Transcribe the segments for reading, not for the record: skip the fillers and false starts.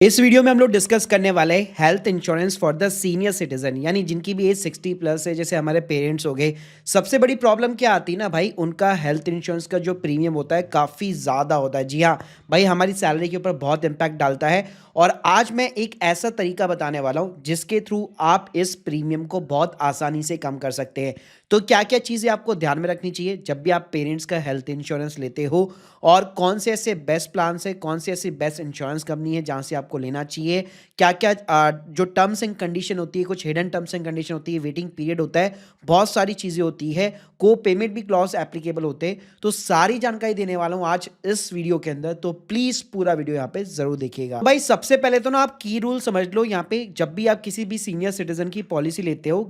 इस वीडियो में हम लोग डिस्कस करने वाले हैं health insurance for the senior citizen, यानी जिनकी भी एज 60 प्लस है, जैसे हमारे पेरेंट्स हो गए। सबसे बड़ी प्रॉब्लम क्या आती है ना भाई, उनका हेल्थ इंश्योरेंस का जो प्रीमियम होता है काफ़ी ज़्यादा होता है। जी हाँ भाई, हमारी सैलरी के ऊपर बहुत इंपैक्ट डालता है। और आज मैं एक ऐसा तरीका बताने वाला हूँ जिसके थ्रू आप इस प्रीमियम को बहुत आसानी से कम कर सकते हैं। तो क्या क्या चीज़ें आपको ध्यान में रखनी चाहिए जब भी आप पेरेंट्स का हेल्थ इंश्योरेंस लेते हो, और कौन से ऐसे बेस्ट प्लान है, कौन सी ऐसी बेस्ट इंश्योरेंस कंपनी है जहां से आपको लेना चाहिए, क्या क्या जो टर्म्स एंड कंडीशन होती है, कुछ हिडन टर्म्स एंड कंडीशन होती है, वेटिंग पीरियड होता है, बहुत सारी चीज़ें होती है, को पेमेंट भी क्लॉज एप्लीकेबल होते हैं। तो सारी जानकारी देने वाला हूं आज इस वीडियो के अंदर, तो प्लीज़ पूरा वीडियो यहाँ पे ज़रूर देखिएगा। भाई सबसे पहले तो ना आप की रूल समझ लो। यहाँ पे जब भी आप किसी भी सीनियर सिटीजन की पॉलिसी लेते हो,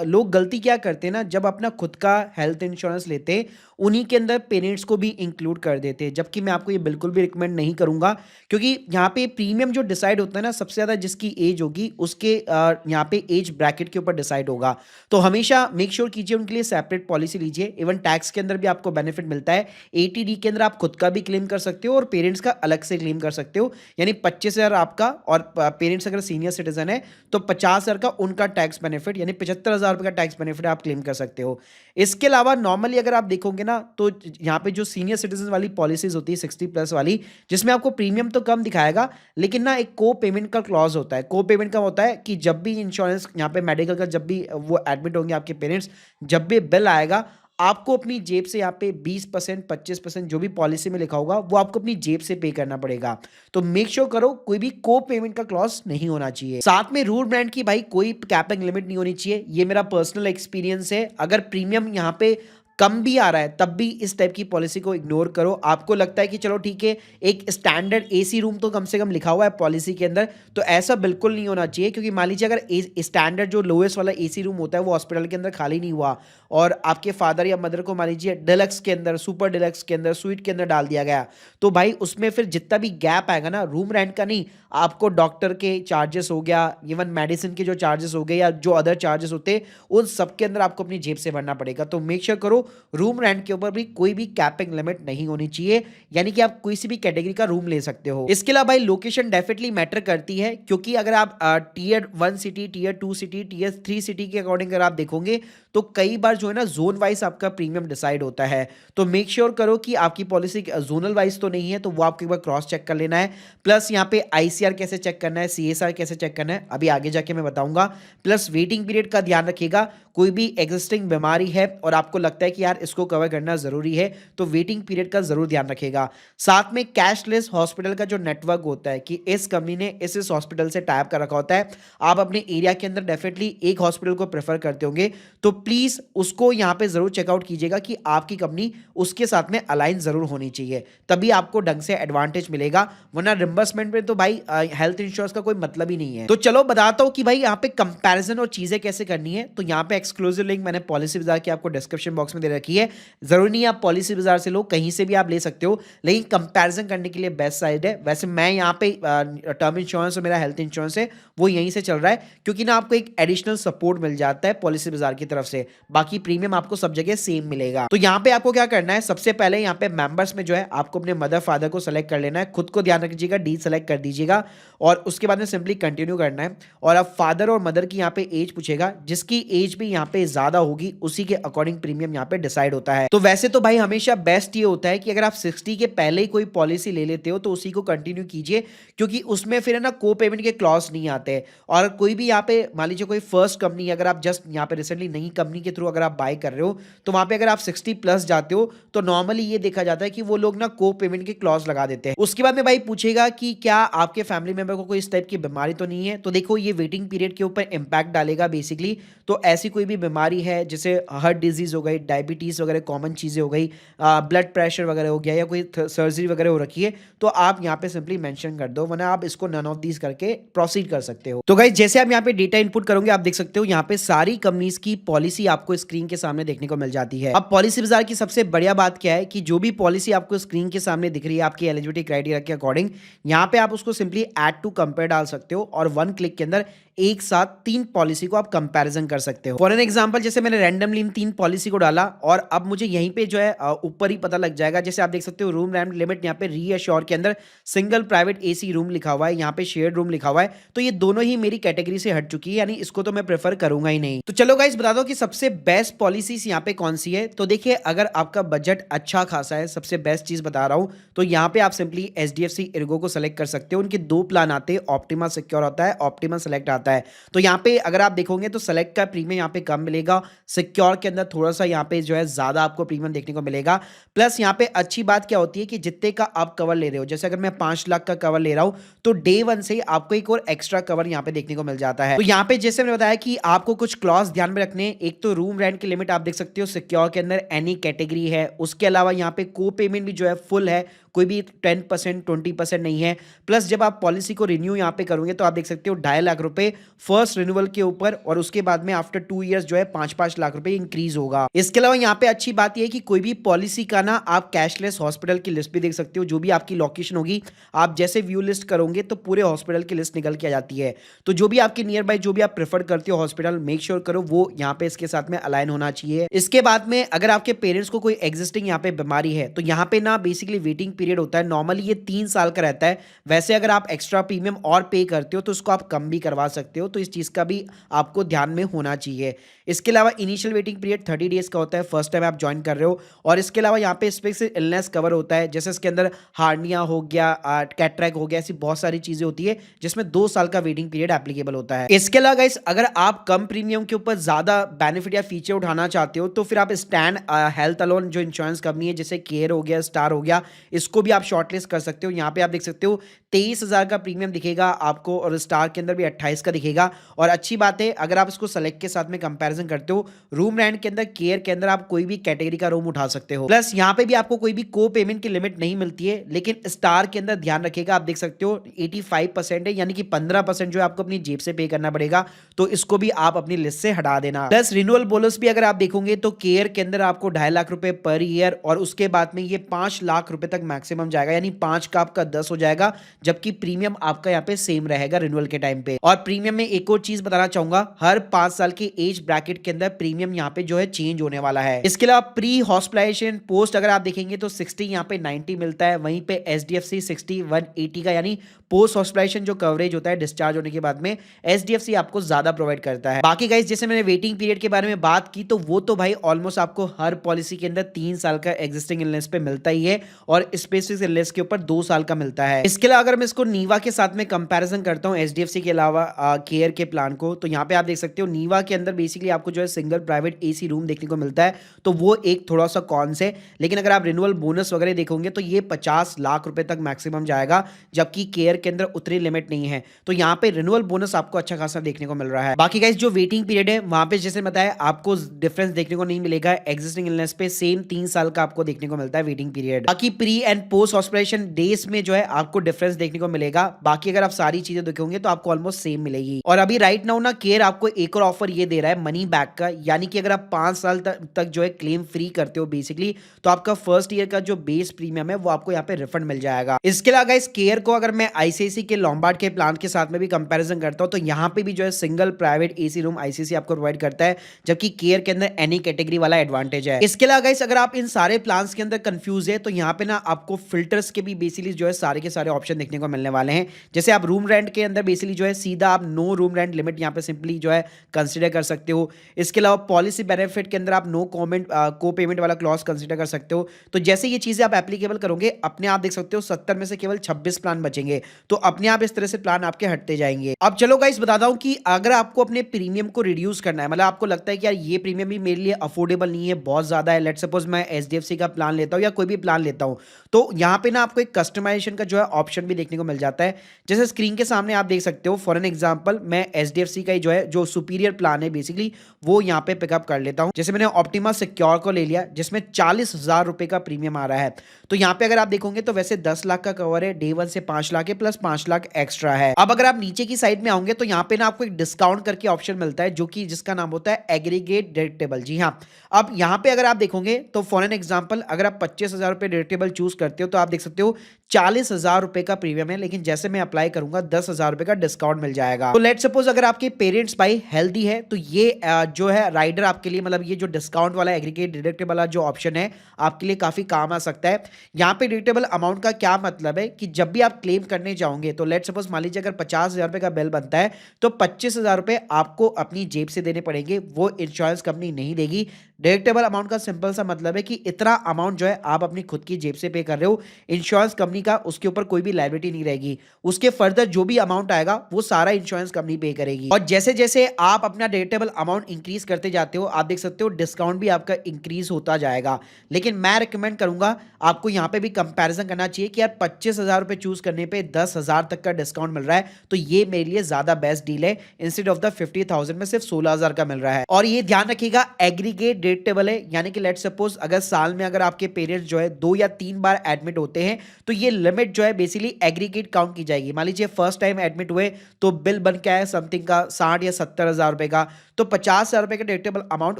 लोग गलती क्या करते हैं ना, जब अपना खुद का हेल्थ इंश्योरेंस लेते हैं उन्हीं के अंदर पेरेंट्स को भी इंक्लूड कर देते हैं, जबकि मैं आपको ये बिल्कुल भी रिकमेंड नहीं करूंगा। क्योंकि यहाँ पे प्रीमियम जो डिसाइड होता है ना, सबसे ज़्यादा जिसकी एज होगी उसके यहाँ पे एज ब्रैकेट के ऊपर डिसाइड होगा। तो हमेशा मेक श्योर कीजिए उनके लिए सेपरेट पॉलिसी लीजिए। इवन टैक्स के अंदर भी आपको बेनिफिट मिलता है। 80D के अंदर आप खुद का भी क्लेम कर सकते हो और पेरेंट्स का अलग से क्लेम कर सकते हो। यानी 25,000 आपका, और पेरेंट्स अगर सीनियर सिटीजन है तो 50,000 का उनका टैक्स बेनिफिट, यानी 75,000 रुपये का टैक्स बेनिफिट आप क्लेम कर सकते हो। इसके अलावा नॉर्मली अगर आप देखोगे ना, तो यहाँ पे जो सीनियर सिटीजन वाली पॉलिसीज होती है 60 प्लस वाली, जिसमें आपको प्रीमियम तो कम दिखाएगा, लेकिन ना एक को पेमेंट का क्लॉज होता है। को पेमेंट का होता है कि जब भी इंश्योरेंस यहाँ पे मेडिकल का, जब भी वो एडमिट होंगे आपके पेरेंट्स, जब भी बिल आएगा, आपको अपनी जेब से यहाँ पे 20%, 25% जो भी पॉलिसी में लिखा होगा वो आपको अपनी जेब से पे करना पड़ेगा। तो मेक श्योर करो कोई भी को पेमेंट का क्लॉज नहीं होना चाहिए। साथ में रूल ब्रांड की भाई कोई कैपिंग लिमिट नहीं होनी चाहिए। ये मेरा पर्सनल एक्सपीरियंस है। अगर प्रीमियम यहाँ पे कम भी आ रहा है तब भी इस टाइप की पॉलिसी को इग्नोर करो। आपको लगता है कि चलो ठीक है, एक स्टैंडर्ड एसी रूम तो कम से कम लिखा हुआ है पॉलिसी के अंदर, तो ऐसा बिल्कुल नहीं होना चाहिए। क्योंकि मान लीजिए अगर स्टैंडर्ड जो लोएस्ट वाला एसी रूम होता है वो हॉस्पिटल के अंदर खाली नहीं हुआ, और आपके फादर या मदर को मान लीजिए डिलक्स के अंदर, सुपर डिलक्स के अंदर, स्वीट के अंदर डाल दिया गया, तो भाई उसमें फिर जितना भी गैप आएगा ना, रूम रेंट का नहीं, आपको डॉक्टर के चार्जेस हो गया, इवन मेडिसिन के जो चार्जेस हो गए, या जो अदर चार्जेस होते हैं, उन सब के अंदर आपको अपनी जेब से भरना पड़ेगा। तो मेक श्योर करो रूम रेंट के ऊपर भी कोई भी कैपिंग लिमिट नहीं होनी चाहिए, यानी कि आप कोई सी भी कैटेगरी का रूम ले सकते हो। इसके अलावा भाई लोकेशन डेफिनेटली मैटर करती है, क्योंकि अगर आप tier 1 city, tier 2 city, tier 3 city के अकॉर्डिंग अगर आप देखोगे, तो कई बार जो है ना जोन वाइज आपका प्रीमियम डिसाइड होता है। तो मेक श्योर करो कि आपकी पॉलिसी जोनल वाइज तो नहीं है, तो वो आपको एक बार क्रॉस चेक कर लेना है। प्लस यहाँ पे आईसीआर कैसे चेक करना है, सीएसआर कैसे चेक करना है, अभी आगे जाके मैं बताऊंगा। प्लस वेटिंग पीरियड का ध्यान रखिएगा। कोई भी एग्जिस्टिंग बीमारी है और आपको लगता है कि यार इसको कवर करना जरूरी है, तो वेटिंग पीरियड का जरूर ध्यान रखिएगा। साथ में कैशलेस हॉस्पिटल का जो नेटवर्क होता है कि इस कंपनी ने इस हॉस्पिटल से टाइप कर रखा होता है, आप अपने एरिया के अंदर डेफिनेटली एक हॉस्पिटल को प्रेफर करते होंगे, तो प्लीज उसको यहाँ पे जरूर चेकआउट कीजिएगा कि आपकी कंपनी उसके साथ में अलाइन जरूर होनी चाहिए, तभी आपको ढंग से एडवांटेज मिलेगा। वरना रिम्बर्समेंट में तो भाई हेल्थ इंश्योरेंस का कोई मतलब ही नहीं है। तो चलो बताता हूं कि भाई यहाँ पे कंपैरिजन और चीजें कैसे करनी है। तो यहाँ पे एक्सक्लूसिव लिंक मैंने पॉलिसी बाजार की आपको डिस्क्रिप्शन बॉक्स में दे रखी है। जरूरी नहीं आप पॉलिसी बाजार से लो, कहीं से भी आप ले सकते हो, लेकिन कंपैरिजन करने के लिए बेस्ट साइड है। वैसे मैं यहाँ पे टर्म इंश्योरेंस और मेरा हेल्थ इंश्योरेंस है वो यहीं से चल रहा है, क्योंकि ना आपको एक एडिशनल सपोर्ट मिल जाता है पॉलिसी बाजार की तरफ से। बाकी प्रीमियम आपको सब जगह सेम मिलेगा। तो यहाँ पे आपको क्या करना है, सबसे पहले यहाँ पे मेंबर्स में जो है आपको अपने मदर फादर को सेलेक्ट कर लेना है। खुद को ध्यान रखिएगा, डी सेलेक्ट कर दीजिएगा, और उसके बाद में सिंपली कंटिन्यू करना है। और अब फादर और मदर की यहाँ पे एज पूछेगा, जिसकी एज भी यहाँ पे ज्यादा होगी उसी के अकॉर्डिंग प्रीमियम यहाँ पे डिसाइड होता है। तो वैसे तो भाई हमेशा बेस्ट ये होता है कि अगर आप 60 के पहले ही कोई पॉलिसी ले लेते हो तो उसी को कंटिन्यू कीजिए, क्योंकि उसमें फिर है ना को पेमेंट के क्लॉज नहीं आते। और कोई भी यहाँ पे मान लीजिए कोई फर्स्ट कंपनी, अगर आप जस्ट यहाँ पे रिसेंटली नई कंपनी के थ्रू अगर आप बाय कर रहे हो, तो वहां पे अगर आप 60 प्लस जाते हो तो नॉर्मली ये देखा जाता है कि वो लोग ना को पेमेंट के क्लॉज लगा देते हैं। उसके बाद में भाई पूछेगा कि क्या आपके फैमिली मेंबर को कोई इस टाइप की बीमारी तो नहीं है। तो देखो ये वेटिंग पीरियड के ऊपर इंपैक्ट डालेगा बेसिकली। तो ऐसी कोई भी बीमारी है, जैसे हार्ट डिजीज हो गई, डायबिटीज वगैरह कॉमन चीजें हो गई, ब्लड प्रेशर वगैरह हो गया, या कोई सर्जरी वगैरह हो रखी है, तो आप यहाँ पे सिंपली मेंशन कर दो, वरना आप इसको नन ऑफ दीज करके प्रोसीड कर सकते हो। तो गाइस जैसे आप यहाँ पे डेटा इनपुट करोगे, आप देख सकते हो यहाँ पे सारी कंपनीज की पॉलिसी आपको स्क्रीन के सामने देखने को मिल जाती है। अब पॉलिसी बाजार की सबसे बढ़िया बात क्या है कि जो भी पॉलिसी आपको स्क्रीन के सामने दिख रही है आपकी एलिजिबिलिटी क्राइटेरिया के अकॉर्डिंग, यहाँ पे आप उसको सिंपली ऐड टू कंपेयर डाल सकते हो, और वन क्लिक के अंदर एक साथ 3 पॉलिसी को आप कंपैरिजन कर सकते हो। फॉर एन एग्जांपल जैसे मैंने रैंडमली इन 3 पॉलिसी को डाला और अब मुझे यहीं पे जो है ऊपर ही पता लग जाएगा। जैसे आप देख सकते हो रूम रैंक लिमिट यहाँ पे रीअश्योर के अंदर सिंगल प्राइवेट एसी रूम लिखा हुआ है, यहाँ पे शेयर्ड रूम लिखा हुआ है। तो ये दोनों ही मेरी कैटेगरी से हट चुकी है, यानी इसको तो मैं प्रेफर करूंगा ही नहीं। तो चलो गाइस बता दो कि सबसे बेस्ट पॉलिसीज यहाँ पे कौन सी है। तो देखिए अगर आपका बजट अच्छा खासा है, सबसे बेस्ट चीज बता रहा हूँ, तो यहाँ पे आप सिंपली HDFC इर्गो को सेलेक्ट कर सकते हो। उनके 2 प्लान आते हैं, ऑप्टिमा सिक्योर होता है, ऑप्टिमा सेलेक्ट आता है। तो यहाँ पे अगर आप देखोगे तो सेलेक्ट का प्रीमियम यहाँ पे कम मिलेगा, सिक्योर के अंदर थोड़ा सा यहाँ पे जो है ज्यादा आपको प्रीमियम देखने को मिलेगा। प्लस यहाँ पे अच्छी बात क्या होती है कि जितने का आप कवर ले रहे हो, जैसे अगर मैं 5 लाख का कवर ले रहा हूँ तो डे 1 से ही आपको एक और एक्स्ट्रा कवर यहाँ पे देखने को मिल जाता है। तो यहाँ पे जैसे मैंने बताया कि आपको कुछ क्लॉज ध्यान में रखने, एक तो रूम रेंट की लिमिट आप देख सकते हो सिक्योर के अंदर एनी कैटेगरी है, उसके अलावा यहाँ पे को पेमेंट भी जो है फुल है, कोई भी 10% 20% नहीं है। प्लस जब आप पॉलिसी को रिन्यू यहाँ पे करोगे तो आप देख सकते हो 2.5 लाख रुपए फर्स्ट रिन्यूअल के ऊपर, और उसके बाद में आफ्टर 2 इयर्स जो है 5-5 लाख रुपए इंक्रीज होगा। इसके अलावा यहाँ पे अच्छी बात यह है कि कोई भी पॉलिसी का ना आप कैशलेस हॉस्पिटल की लिस्ट भी देख सकते हो। जो भी आपकी लोकेशन होगी, आप जैसे व्यू लिस्ट करोगे तो पूरे हॉस्पिटल की लिस्ट निकल के आ जाती है। तो जो भी आपके नियर बाय जो भी आप प्रेफर करते हो हॉस्पिटल, मेक श्योर करो वो यहाँ पे इसके साथ में अलाइन होना चाहिए। इसके बाद में अगर आपके पेरेंट्स को कोई एग्जिस्टिंग यहाँ पे बीमारी है तो यहाँ पे ना बेसिकली वेटिंग पीरियड होता है, नॉर्मली ये 3 साल का रहता है। वैसे अगर आप एक्स्ट्रा प्रीमियम और पे करते हो तो उसको आप कम भी करवा सकते हो, तो इस चीज का भी आपको ध्यान में होना चाहिए। इसके अलावा इनिशियल वेटिंग पीरियड 30 डेज का होता है, फर्स्ट टाइम आप ज्वाइन कर रहे हो। और इसके अलावा यहाँ पे स्पेसिफिक इलनेस कवर होता है, जैसे इसके अंदर हार्निया हो गया, कैटरैक्ट हो गया, ऐसी बहुत सारी चीजें होती है जिसमें 2 साल का वेटिंग पीरियड एप्लीकेबल होता है। इसके अलावा गाइस अगर आप कम प्रीमियम के ऊपर ज्यादा बेनिफिट या फीचर उठाना चाहते हो तो फिर आप स्टैंड हेल्थ अलोन जो इंश्योरेंस कंपनी है, जैसे केयर हो गया, स्टार हो गया, इसको भी आप शॉर्टलिस्ट कर सकते हो। यहाँ पे आप देख सकते हो 23,000 का प्रीमियम दिखेगा आपको, और स्टार के अंदर भी 28 का दिखेगा। और अच्छी बात है अगर आप इसको सेलेक्ट के साथ में कंपैरिजन करते हो, रूम रेंट के अंदर, केयर के अंदर आप कोई भी कैटेगरी का रूम उठा सकते हो। प्लस यहाँ पे भी आपको कोई भी को पेमेंट की लिमिट नहीं मिलती है, लेकिन स्टार के अंदर ध्यान रखिएगा, आप देख सकते हो 85% है, यानी कि 15% जो है आपको अपनी जेब से पे करना पड़ेगा, तो इसको भी आप अपनी लिस्ट से हटा देना। प्लस रिन्यूअल बोनस भी अगर आप देखोगे तो केयर के अंदर आपको 2.5 लाख रुपए पर ईयर, और उसके बाद में ये 5 लाख रुपए तक मैक्सिमम जाएगा, यानी 5 का आपका 10 हो जाएगा, जबकि प्रीमियम आपका यहाँ पे सेम रहेगा रिन्यूअल के टाइम पे। और प्रीमियम में एक और चीज बताना चाहूंगा, हर 5 साल के एज ब्रैकेट के अंदर प्रीमियम यहाँ पे जो है चेंज होने वाला है। इसके अलावा प्री हॉस्पिटलाइजेशन पोस्ट अगर आप देखेंगे तो 60 यहाँ पे 90 मिलता है, वहीं पे HDFC 60 180 का, यानी पोस्ट हॉस्पिटलाइजेशन जो कवरेज होता है डिस्चार्ज होने के बाद में, HDFC आपको ज्यादा प्रोवाइड करता है। बाकी गाइस जैसे मैंने वेटिंग पीरियड के बारे में बात की, तो वो तो भाई ऑलमोस्ट आपको हर पॉलिसी के अंदर 3 साल का एग्जिस्टिंग इलनेस पे मिलता ही है, और स्पेसिफिक इलनेस के ऊपर 2 साल का मिलता है। इसके अलावा अगर मैं इसको नीवा के साथ में कंपैरिजन करता हूं HDFC के अलावा केयर के प्लान को, तो यहाँ पे आप देख सकते हो नीवा के अंदर बेसिकली आपको जो है सिंगल प्राइवेट एसी रूम देखने को मिलता है, तो वो एक थोड़ा सा कॉन्स है। लेकिन अगर आप रिन्यूअल बोनस वगैरह देखोगे तो ये 50 लाख रुपए तक मैक्सिमम जाएगा, जबकि केयर के अंदर उतनी लिमिट नहीं है। तो यहाँ पे रिन्यूअल बोनस आपको अच्छा खासा देखने को मिल रहा है। बाकी गाइस जो वेटिंग पीरियड है वहां पे जैसे बताया आपको डिफरेंस देखने को नहीं मिलेगा, एग्जिस्टिंग इलनेस पे सेम 3 साल का आपको देखने को मिलता है वेटिंग पीरियड। बाकी pre and post hospitalisation days में जो है आपको डिफरेंस देखने को मिलेगा, बाकी अगर आप सारी चीजें देखोगे तो आपको ऑलमोस्ट सेम मिलेगी। और अभी राइट नाउ ना केयर आपको एक और ऑफर ये दे रहा है मनी बैक का, यानी कि अगर आप 5 साल तक जो है क्लेम फ्री करते हो बेसिकली, तो आपका फर्स्ट ईयर का जो बेस प्रीमियम है वो आपको यहाँ पे रिफंड मिल जाएगा। इसके अलावा इस केयर को अगर मैं ICICI के लॉम्बार्ड के प्लान के साथ में भी कंपैरिजन करता हूं तो यहाँ पे भी जो है single private AC room ICICI आपको प्रोवाइड करता है, जबकि केयर के अंदर एनी कैटेगरी वाला एडवांटेज है। इसके अलावा गाइस अगर आप इन सारे प्लान्स के अंदर कंफ्यूज है तो यहाँ पे ना आपको फिल्टर्स के भी बेसिकली जो है सारे के सारे ऑप्शन देखने को मिलने वाले हैं। जैसे आप रूम रेंट के अंदर बेसिकली जो है सीधा आप नो रूम रेंट लिमिट यहाँ पे सिंपली जो है कंसिडर कर सकते हो। इसके अलावा पॉलिसी बेनिफिट के अंदर आप नो कॉमेंट को पेमेंट वाला क्लॉज कंसिडर कर सकते हो। तो जैसे ये चीजें आप एप्लीकेबल करोगे अपने आप देख सकते हो 70 में से केवल 26 प्लान बचेंगे, तो अपने आप इस तरह से प्लान आपके हटते जाएंगे। अब चलो गाइस बताता हूं कि अगर आपको अपने प्रीमियम को रिड्यूस करना है, मतलब आपको लगता है कि यार ये प्रीमियम भी मेरे लिए अफोर्डेबल नहीं है, बहुत ज्यादा है, लेट्स सपोज मैं HDFC का प्लान लेता हूं या कोई भी प्लान लेता हूं, तो यहाँ पे ना आपको एक कस्टमाइजेशन का जो है ऑप्शन भी देखने को मिल जाता है। जैसे स्क्रीन के सामने आप देख सकते हो, फॉर एन एग्जांपल मैं HDFC का जो है जो सुपीरियर प्लान है बेसिकली वो यहाँ पे पिकअप कर लेता हूँ। जैसे मैंने ऑप्टिमा सिक्योर को ले लिया जिसमें 40,000 रुपए का प्रीमियम आ रहा है। तो यहाँ पे अगर आप देखोगे तो वैसे 10 लाख का कवर है, डे 1 से 5 लाख है, प्लस 5 लाख एक्स्ट्रा है। अब अगर आप नीचे की साइड में आओगे तो यहाँ पे ना आपको एक डिस्काउंट करके ऑप्शन मिलता है जो कि जिसका नाम होता है एग्रीगेट डिडक्टेबल। जी हाँ, अब यहाँ पे अगर आप देखोगे तो फॉर एन एग्जांपल अगर आप 25,000 रुपए डिडक्टेबल चूज करते हो तो आप देख सकते हो 40,000 रुपए का प्रीमियम है, लेकिन जैसे मैं अप्लाई करूंगा 10,000 रुपए का डिस्काउंट मिल जाएगा। तो लेट सपोज अगर आपके पेरेंट्स भाई हेल्दी है तो ये जो है राइडर आपके लिए, मतलब ये जो डिस्काउंट वाला एग्रीगेट डिडक्टेबल वाला जो ऑप्शन है आपके लिए काफी काम आ सकता है। यहाँ पे डिडक्टेबल अमाउंट का क्या मतलब है कि जब भी आप क्लेम करने जाओगे तो लेट सपोज मान लीजिए अगर 50,000 रुपए का बिल बनता है तो 25,000 रुपए आपको अपनी जेब से देने पड़ेंगे, वो इंश्योरेंस कंपनी नहीं देगी। डिडक्टेबल अमाउंट का सिंपल सा मतलब है कि इतना अमाउंट जो है आप अपनी खुद की जेब से पे कर रहे हो, इंश्योरेंस कंपनी का उसके ऊपर कोई भी लायबिलिटी नहीं रहेगी। उसके फर्दर जो भी अमाउंट आएगा वो सारा इंश्योरेंस कंपनी पे करेगी। और जैसे जैसे आप अपना डिडक्टेबल अमाउंट इंक्रीज करते जाते हो आप देख सकते हो डिस्काउंट भी आपका इंक्रीज होता जाएगा। लेकिन मैं रिकमेंड करूंगा आपको यहाँ पे भी कंपैरिजन करना चाहिए कि यार 25,000 रुपए चूज करने पे 10,000 तक का डिस्काउंट मिल रहा है तो ये मेरे लिए ज्यादा बेस्ट डील है, इंस्टेड ऑफ द 50,000 में सिर्फ 16,000 का मिल रहा है। और ये ध्यान रखिएगा एग्रीगेट डिडक्टेबल है, यानी कि लेट सपोज अगर साल में अगर आपके पेरेंट्स जो है 2 या 3 बार एडमिट होते हैं तो ये लिमिट जो है बेसिकली एग्रीगेट काउंट की जाएगी। मान लीजिए फर्स्ट टाइम एडमिट हुए तो बिल बन के आया समथिंग का 60 या 70,000 रुपए का, तो 50,000 रुपए का डिडक्टेबल अमाउंट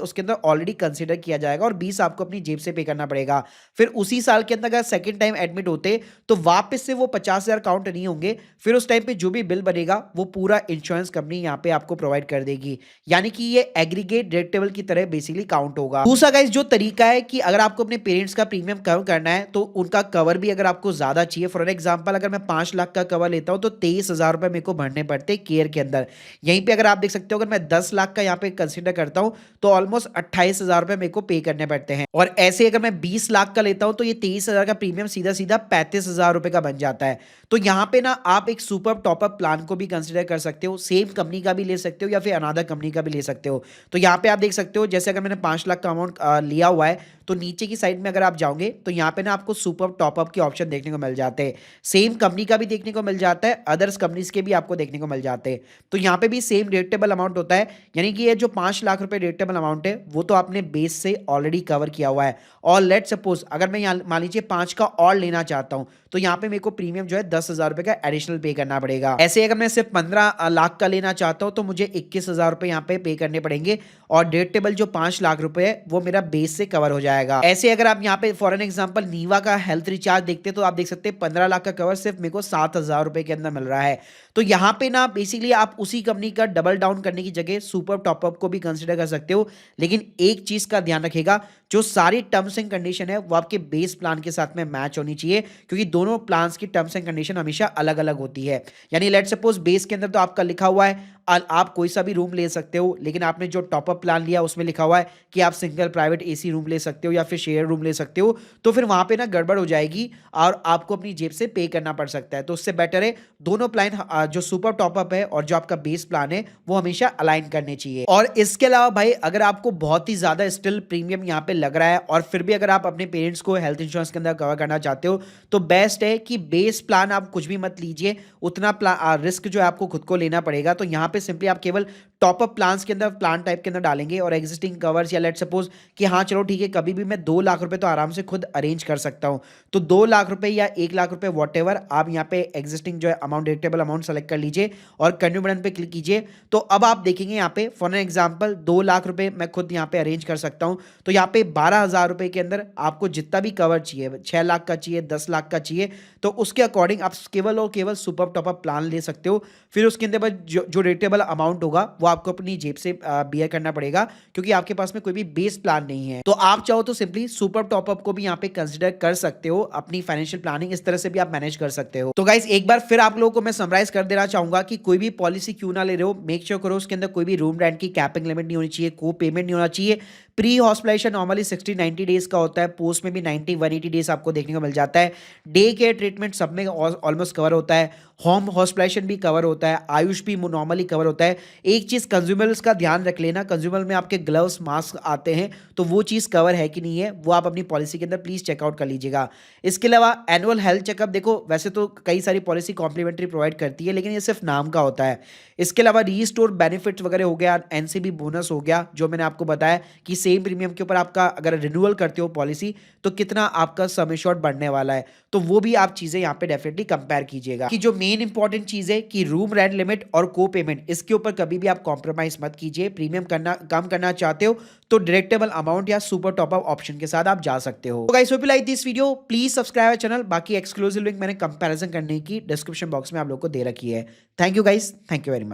उसके अंदर ऑलरेडी कंसीडर किया जाएगा और 20 आपको अपनी जेब से पे करना पड़ेगा। फिर उसी साल के अंदर अगर सेकंड टाइम एडमिट होते तो वापस से वो 50,000 काउंट नहीं होंगे, फिर उस टाइम पे जो भी बिल बनेगा वो पूरा इंश्योरेंस कंपनी यहाँ पे आपको प्रोवाइड कर देगी, यानी कि ये एग्रीगेट डिडक्टेबल की तरह बेसिकली काउंट होगा। दूसरा गाइस जो तरीका है कि अगर आपको अपने पेरेंट्स का प्रीमियम कम करना है तो उनका कवर भी अगर आपको ज्यादा चाहिए, फॉर एग्जांपल अगर मैं 5 लाख का कवर लेता हूं तो 23,000 रुपए मेरे को भरने पड़ते हैं केयर के अंदर। यहीं पे अगर आप देख सकते हो अगर मैं 10 लाख का यहाँ पे कंसीडर करता हूं तो ऑलमोस्ट 28,000 रुपए मेरे को पे करने पड़ते हैं। और ऐसे अगर मैं 20 लाख का लेता हूं तो ये 23,000 का प्रीमियम सीधा सीधा 35,000 रुपए का बन जाता है। तो यहाँ पे ना आप एक सुपर टॉपअप प्लान को भी कंसीडर कर सकते हो, सेम कंपनी का भी ले सकते हो या फिर अनादर कंपनी का भी ले सकते हो। तो यहाँ पे आप देख सकते हो जैसे अगर मैंने 5 लाख का अमाउंट लिया हुआ है तो नीचे की साइड में अगर आप जाओगे तो यहाँ पे ना आपको सुपर टॉपअप के ऑप्शन देखने को मिल जाते हैं, सेम कंपनी का भी देखने को मिल जाता है, अदर्स कंपनीज के भी आपको देखने को मिल जाते हैं। तो यहाँ पे भी सेम डिडक्टेबल अमाउंट होता है, यानी कि ये जो 5 लाख रुपए डिडक्टेबल अमाउंट है वो तो आपने बेस से ऑलरेडी कवर किया हुआ है। और लेट सपोज अगर मैं यहाँ मान लीजिए 5 का और लेना चाहता हूँ तो यहाँ पे मेरे को प्रीमियम जो है 10,000 रुपए का एडिशनल पे करना पड़ेगा। ऐसे अगर मैं सिर्फ 15 लाख का लेना चाहता हूँ तो मुझे 21,000 रुपए यहाँ पे करने पड़ेंगे और डिडक्टेबल जो 5 लाख रुपए है वो मेरा बेस से कवर हो जाएगा। ऐसे अगर आप यहाँ पे फॉर एन एग्जांपल नीवा का हेल्थ रिचार्ज देखते तो आप देख सकते हैं 15 लाख का कवर सिर्फ मेरे को 7,000 रुपए के अंदर मिल रहा है। तो यहाँ पे ना बेसिकली आप उसी कंपनी का डबल डाउन करने की जगह सुपर टॉपअप को भी कंसिडर कर सकते हो, लेकिन एक चीज का ध्यान रखिएगा जो सारी टर्म्स एंड कंडीशन है वो आपके बेस प्लान के साथ में मैच होनी चाहिए, क्योंकि दोनों प्लान्स की टर्म्स एंड कंडीशन हमेशा अलग अलग होती है। यानी लेट सपोज बेस के अंदर तो आपका लिखा हुआ है आप कोई सा भी रूम ले सकते हो, लेकिन आपने जो टॉपअप प्लान लिया उसमें लिखा हुआ है कि आप सिंगल प्राइवेट एसी रूम ले सकते हो या फिर शेयर रूम ले सकते हो, तो फिर वहां पे ना गड़बड़ हो जाएगी और आपको अपनी जेब से पे करना पड़ सकता है। तो उससे बेटर है दोनों प्लान जो सुपर टॉपअप है और जो आपका बेस प्लान है वो हमेशा अलाइन करने चाहिए। और इसके अलावा भाई अगर आपको बहुत ही ज्यादा स्टिल प्रीमियम यहाँ पे लग रहा है और फिर भी अगर आप अपने पेरेंट्स को हेल्थ इंश्योरेंस के अंदर कवर करना चाहते हो तो बेस्ट है कि बेस प्लान आप कुछ भी मत लीजिए, उतना रिस्क जो है आपको खुद को लेना पड़ेगा। तो यहाँ पे सिंपली आप केवल टॉपअप प्लान्स के अंदर प्लान टाइप के अंदर डालेंगे और एग्जिस्टिंग कवर्स या लेट सपोज कि हाँ चलो ठीक है कभी भी मैं 2 लाख रुपए तो आराम से खुद अरेंज कर सकता हूं, तो 2 लाख रुपए या 1 लाख रुपए वॉट आप यहाँ पे एग्जिस्टिंग जो है अमाउंट डिडक्टेबल अमाउंट सेलेक्ट कर लीजिए और कंटिन्यू बटन पे क्लिक कीजिए। तो अब आप देखेंगे यहाँ पे फॉर एन एग्जांपल 2 लाख रुपए मैं खुद यहाँ पे अरेंज कर सकता हूँ, तो यहाँ पे 12,000 रुपए के अंदर आपको जितना भी कवर चाहिए 6 लाख का चाहिए 10 लाख का चाहिए तो उसके अकॉर्डिंग आप केवल और केवल सुपर टॉपअप प्लान ले सकते हो। फिर उसके अंदर जो डिडक्टेबल अमाउंट होगा वो आपको अपनी जेब से बियर करना पड़ेगा, क्योंकि आपके पास में कोई भी बेस प्लान नहीं है। तो आप चाहो तो सिंपली सुपर टॉपअप को भी यहाँ पे कंसिडर कर सकते हो, अपनी फाइनेंशियल प्लानिंग इस तरह से भी आप मैनेज कर सकते हो। तो गाइस एक बार फिर आप लोगों को मैं समराइज कर देना चाहूंगा कि कोई भी पॉलिसी क्यों ना ले रहे हो, मेक श्योर करो उसके अंदर कोई भी रूम रेंट की कैपिंग लिमिट नहीं होनी चाहिए, को पेमेंट नहीं होना चाहिए। प्री हॉस्पिटलाइजेशन नॉर्मली 60-90 डेज का होता है, पोस्ट में भी 90-180 डेज आपको देखने को मिल जाता है। डे केयर ट्रीटमेंट सब में ऑलमोस्ट कवर होता है, होम हॉस्पिटलाइजेशन भी कवर होता है, आयुष भी नॉर्मली कवर होता है। एक चीज कंज्यूमर्स का ध्यान रख लेना, कंज्यूमर में आपके ग्लव्स मास्क आते हैं तो वो चीज कवर है कि नहीं है वो आप अपनी पॉलिसी के अंदर प्लीज चेकआउट कर लीजिएगा। इसके अलावा एनुअल हेल्थ चेकअप देखो वैसे तो कई सारी पॉलिसी कॉम्प्लीमेंट्री प्रोवाइड करती है, लेकिन ये सिर्फ नाम का होता है। इसके अलावा रीस्टोर बेनिफिट्स वगैरह हो गया, एनसीबी बोनस हो गया जो मैंने आपको बताया कि सेम प्रीमियम के ऊपर आपका अगर रिन्यूअल करते हो पॉलिसी तो कितना आपका सम एश्योर्ड बढ़ने वाला है। तो वो भी आप चीज़ें यहाँ पे डेफिनेटली कंपेयर कीजिएगा कि जो मेन इंपॉर्टेंट चीज़ है कि रूम रेंट लिमिट और को पेमेंट, इसके ऊपर कभी भी आप कॉम्प्रोमाइज़ मत कीजिए। प्रीमियम करना कम करना चाहते हो तो डिडक्टेबल अमाउंट या सुपर टॉप अप ऑप्शन के साथ आप जा सकते हो। तो guys hope you like this video, please subscribe channel. बाकी एक्सक्लूसिव लिंक मैंने कंपैरिजन करने की डिस्क्रिप्शन बॉक्स में आप लोग को दे रखी है। Thank you guys, thank you very much.